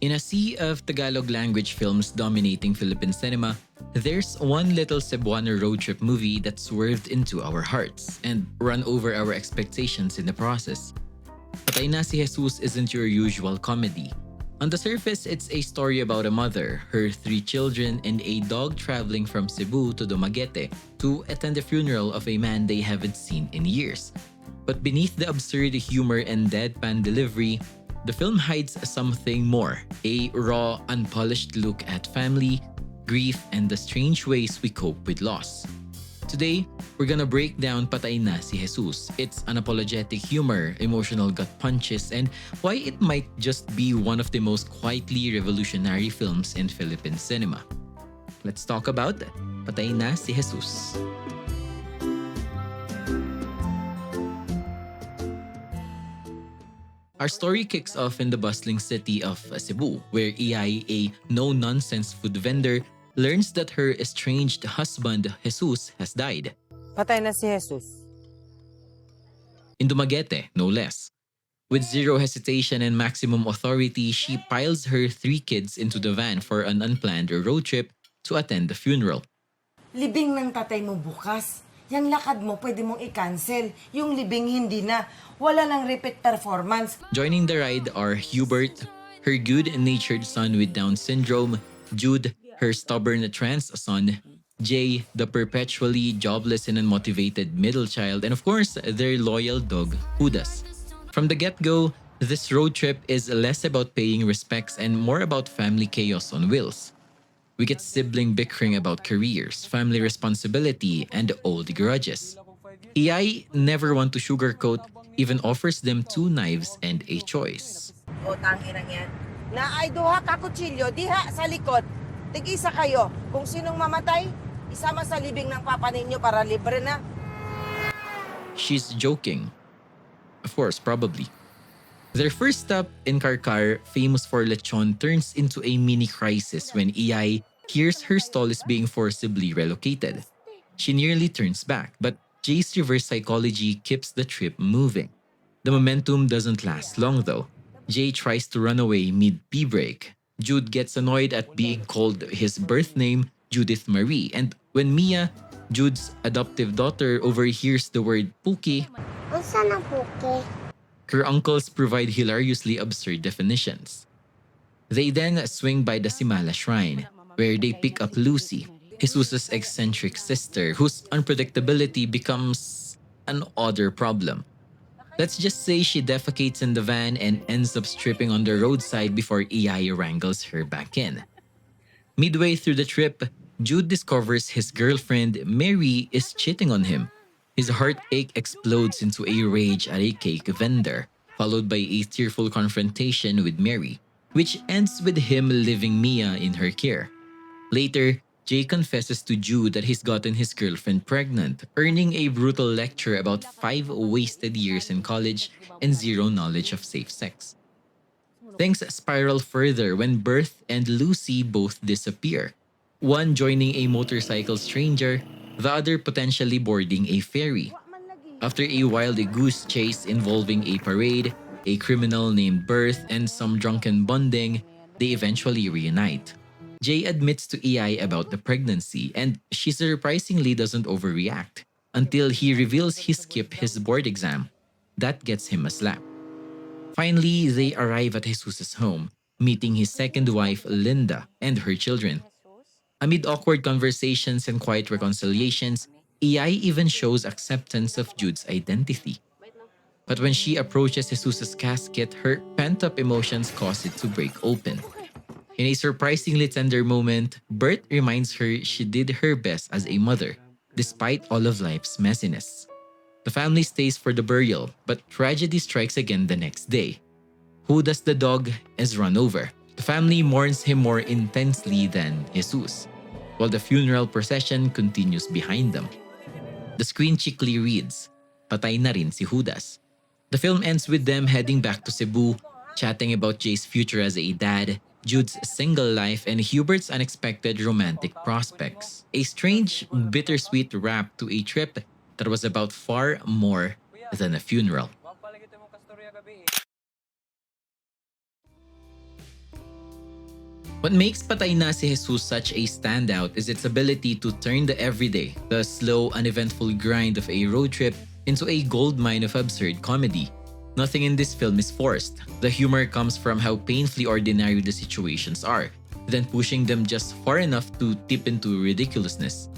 In a sea of Tagalog language films dominating Philippine cinema, there's one little Cebuano road trip movie that swerved into our hearts and run over our expectations in the process. Patay na si Jesus isn't your usual comedy. On the surface, it's a story about a mother, her three children, and a dog traveling from Cebu to Dumaguete to attend the funeral of a man they haven't seen in years. But beneath the absurd humor and deadpan delivery, the film hides something more, a raw, unpolished look at family, grief, and the strange ways we cope with loss. Today, we're gonna break down Patay na si Jesus, its unapologetic humor, emotional gut punches, and why it might just be one of the most quietly revolutionary films in Philippine cinema. Let's talk about Patay na si Jesus. Our story kicks off in the bustling city of Cebu, where Iay, a no-nonsense food vendor, learns that her estranged husband, Jesus, has died. Patay na si Jesus. In Dumaguete, no less. With zero hesitation and maximum authority, she piles her three kids into the van for an unplanned road trip to attend the funeral. Libing ng tatay mo bukas. Yang lakad mo pwede mong i-cancel. Yung libing hindi na. Wala nang repeat performance. Joining the ride are Hubert, her good-natured son with Down syndrome, Jude, her stubborn trans son, Jay, the perpetually jobless and unmotivated middle child, and of course, their loyal dog, Judas. From the get-go, this road trip is less about paying respects and more about family chaos on wheels. We get sibling bickering about careers, family responsibility, and old grudges. Iay never want to sugarcoat, even offers them two knives and a choice. O tangirang yan. Na ay duha ka kutsilyo, diha sa likod. Tig-isa kayo. Kung sinong mamatay, isama sa libing ng papa ninyo para libre na. She's joking. Of course, probably. Their first stop in Karkar, famous for lechon, turns into a mini crisis when Iay hears her stall is being forcibly relocated. She nearly turns back, but Jay's reverse psychology keeps the trip moving. The momentum doesn't last long though. Jay tries to run away mid-pee break. Jude gets annoyed at being called his birth name, Judith Marie, and when Mia, Jude's adoptive daughter, overhears the word Puki, Unsa na puke? her uncles provide hilariously absurd definitions. They then swing by the Simala shrine, where they pick up Lucy, Jesus' eccentric sister, whose unpredictability becomes an odder problem. Let's just say she defecates in the van and ends up stripping on the roadside before Iay wrangles her back in. Midway through the trip, Jude discovers his girlfriend, Mary, is cheating on him. His heartache explodes into a rage at a cake vendor, followed by a tearful confrontation with Mary, which ends with him leaving Mia in her care. Later, Jay confesses to Jude that he's gotten his girlfriend pregnant, earning a brutal lecture about 5 wasted years in college and zero knowledge of safe sex. Things spiral further when Berth and Lucy both disappear, one joining a motorcycle stranger, the other potentially boarding a ferry. After a wild goose chase involving a parade, a criminal named Berth, and some drunken bonding, they eventually reunite. Jay admits to Iay about the pregnancy, and she surprisingly doesn't overreact until he reveals he skipped his board exam. That gets him a slap. Finally, they arrive at Jesus' home, meeting his second wife, Linda, and her children. Amid awkward conversations and quiet reconciliations, Iay even shows acceptance of Jude's identity. But when she approaches Jesus' casket, her pent-up emotions cause it to break open. In a surprisingly tender moment, Bert reminds her she did her best as a mother, despite all of life's messiness. The family stays for the burial, but tragedy strikes again the next day. Judas the dog is run over. The family mourns him more intensely than Jesus, while the funeral procession continues behind them. The screen cheekily reads, "Patay na rin si Judas." The film ends with them heading back to Cebu, chatting about Jay's future as a dad, Jude's single life, and Hubert's unexpected romantic prospects. A strange, bittersweet wrap to a trip that was about far more than a funeral. What makes Patay Na si Jesus such a standout is its ability to turn the everyday, the slow, uneventful grind of a road trip into a goldmine of absurd comedy. Nothing in this film is forced. The humor comes from how painfully ordinary the situations are, then pushing them just far enough to tip into ridiculousness.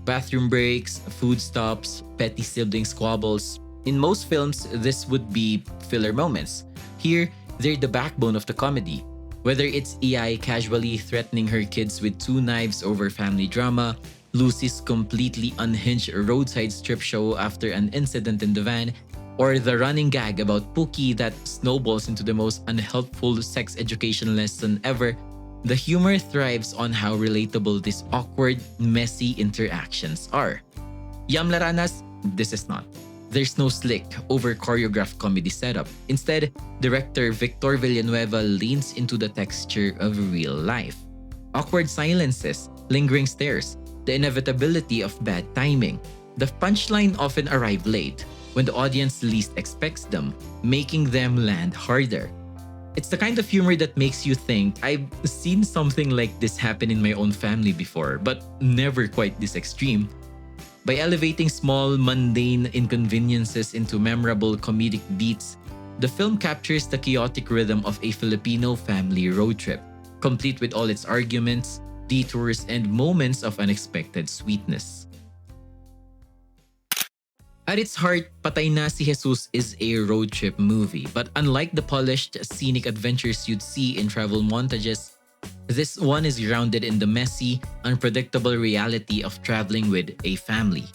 Bathroom breaks, food stops, petty sibling squabbles. In most films, this would be filler moments. Here, they're the backbone of the comedy. Whether it's EI casually threatening her kids with two knives over family drama, Lucy's completely unhinged roadside strip show after an incident in the van, or the running gag about Pookie that snowballs into the most unhelpful sex education lesson ever, the humor thrives on how relatable these awkward, messy interactions are. Yam Laranas, this is not. There's no slick, over-choreographed comedy setup. Instead, director Victor Villanueva leans into the texture of real life. Awkward silences, lingering stares, the inevitability of bad timing. The punchline often arrive late, when the audience least expects them, making them land harder. It's the kind of humor that makes you think, I've seen something like this happen in my own family before, but never quite this extreme. By elevating small, mundane inconveniences into memorable comedic beats, the film captures the chaotic rhythm of a Filipino family road trip, complete with all its arguments, detours, and moments of unexpected sweetness. At its heart, Patay Na si Jesus is a road trip movie, but unlike the polished, scenic adventures you'd see in travel montages, this one is grounded in the messy, unpredictable reality of traveling with a family.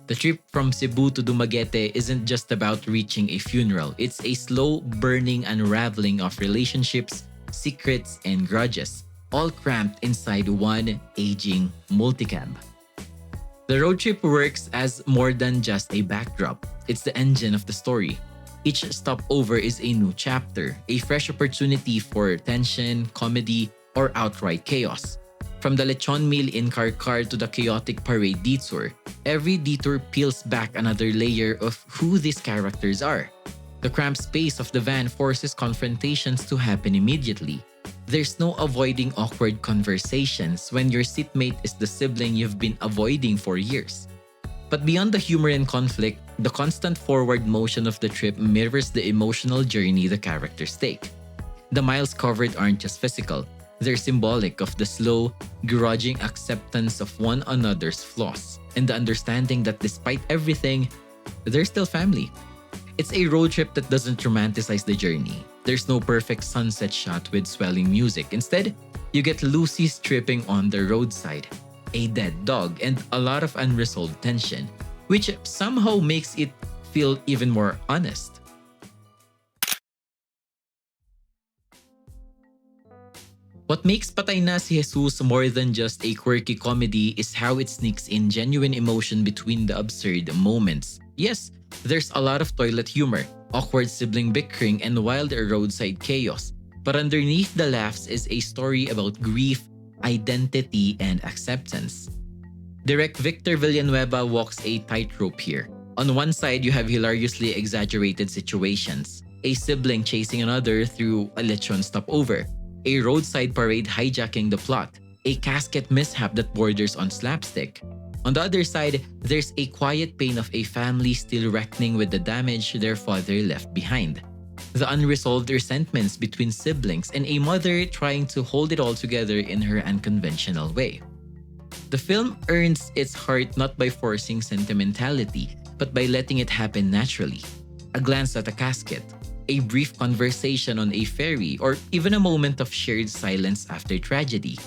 The trip from Cebu to Dumaguete isn't just about reaching a funeral, it's a slow, burning unraveling of relationships, secrets, and grudges, all cramped inside one aging multicab. The road trip works as more than just a backdrop. It's the engine of the story. Each stopover is a new chapter, a fresh opportunity for tension, comedy, or outright chaos. From the lechon meal in Karkar to the chaotic parade detour, every detour peels back another layer of who these characters are. The cramped space of the van forces confrontations to happen immediately. There's no avoiding awkward conversations when your seatmate is the sibling you've been avoiding for years. But beyond the humor and conflict, the constant forward motion of the trip mirrors the emotional journey the characters take. The miles covered aren't just physical, they're symbolic of the slow, grudging acceptance of one another's flaws and the understanding that despite everything, they're still family. It's a road trip that doesn't romanticize the journey. There's no perfect sunset shot with swelling music. Instead, you get Lucy stripping on the roadside, a dead dog, and a lot of unresolved tension, which somehow makes it feel even more honest. What makes Patay Na si Jesus more than just a quirky comedy is how it sneaks in genuine emotion between the absurd moments. Yes, there's a lot of toilet humor, awkward sibling bickering, and wild roadside chaos. But underneath the laughs is a story about grief, identity, and acceptance. Direct Victor Villanueva walks a tightrope here. On one side, you have hilariously exaggerated situations, a sibling chasing another through a lechon stopover, a roadside parade hijacking the plot, a casket mishap that borders on slapstick. On the other side, there's a quiet pain of a family still reckoning with the damage their father left behind. The unresolved resentments between siblings and a mother trying to hold it all together in her unconventional way. The film earns its heart not by forcing sentimentality, but by letting it happen naturally. A glance at a casket, a brief conversation on a ferry, or even a moment of shared silence after tragedy.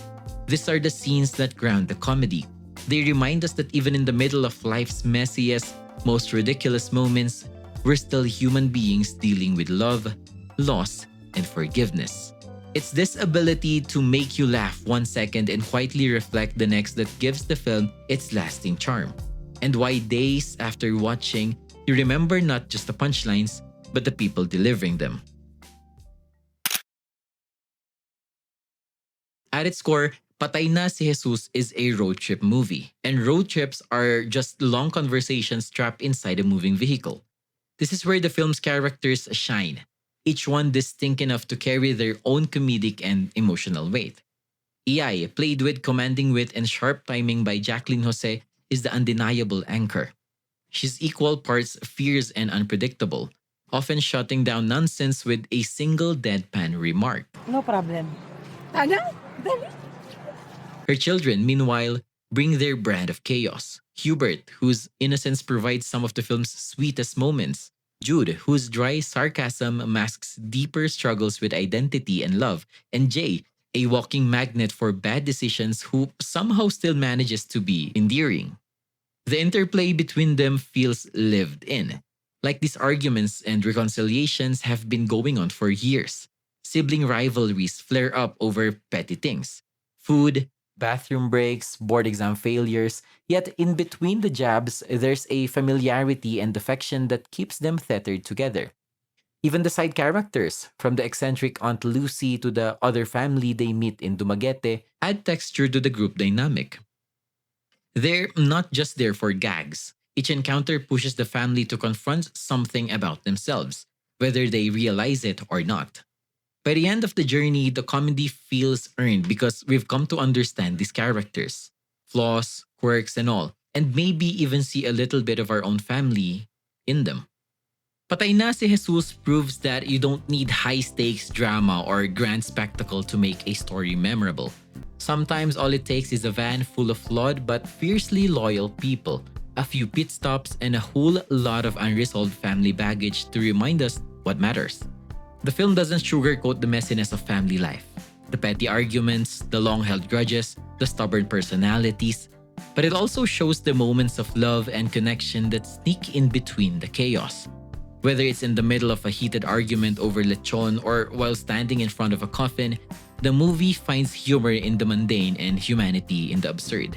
These are the scenes that ground the comedy. They remind us that even in the middle of life's messiest, most ridiculous moments, we're still human beings dealing with love, loss, and forgiveness. It's this ability to make you laugh 1 second and quietly reflect the next that gives the film its lasting charm. And why days after watching, you remember not just the punchlines, but the people delivering them. At its core, Patay Na si Jesus is a road trip movie, and road trips are just long conversations trapped inside a moving vehicle. This is where the film's characters shine, each one distinct enough to carry their own comedic and emotional weight. EI, played with commanding wit and sharp timing by Jacqueline Jose, is the undeniable anchor. She's equal parts fierce and unpredictable, often shutting down nonsense with a single deadpan remark. No problem. Ano? Dali. Her children, meanwhile, bring their brand of chaos. Hubert, whose innocence provides some of the film's sweetest moments. Jude, whose dry sarcasm masks deeper struggles with identity and love. And Jay, a walking magnet for bad decisions who somehow still manages to be endearing. The interplay between them feels lived in, like these arguments and reconciliations have been going on for years. Sibling rivalries flare up over petty things. Food, bathroom breaks, board exam failures, yet in between the jabs, there's a familiarity and affection that keeps them tethered together. Even the side characters, from the eccentric Aunt Lucy to the other family they meet in Dumaguete, add texture to the group dynamic. They're not just there for gags. Each encounter pushes the family to confront something about themselves, whether they realize it or not. By the end of the journey, the comedy feels earned because we've come to understand these characters, flaws, quirks, and all, and maybe even see a little bit of our own family in them. Patay na si Jesus proves that you don't need high-stakes drama or grand spectacle to make a story memorable. Sometimes all it takes is a van full of flawed but fiercely loyal people, a few pit stops, and a whole lot of unresolved family baggage to remind us what matters. The film doesn't sugarcoat the messiness of family life, the petty arguments, the long-held grudges, the stubborn personalities, but it also shows the moments of love and connection that sneak in between the chaos. Whether it's in the middle of a heated argument over lechon or while standing in front of a coffin, the movie finds humor in the mundane and humanity in the absurd.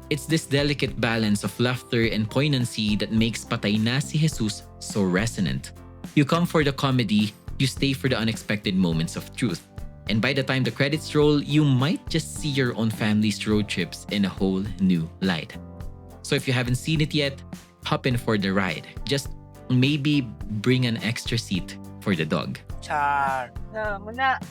It's this delicate balance of laughter and poignancy that makes Patay na si Jesus so resonant. You come for the comedy, you stay for the unexpected moments of truth. And by the time the credits roll, you might just see your own family's road trips in a whole new light. So if you haven't seen it yet, hop in for the ride. Just maybe bring an extra seat for the dog. Char. Na, muna.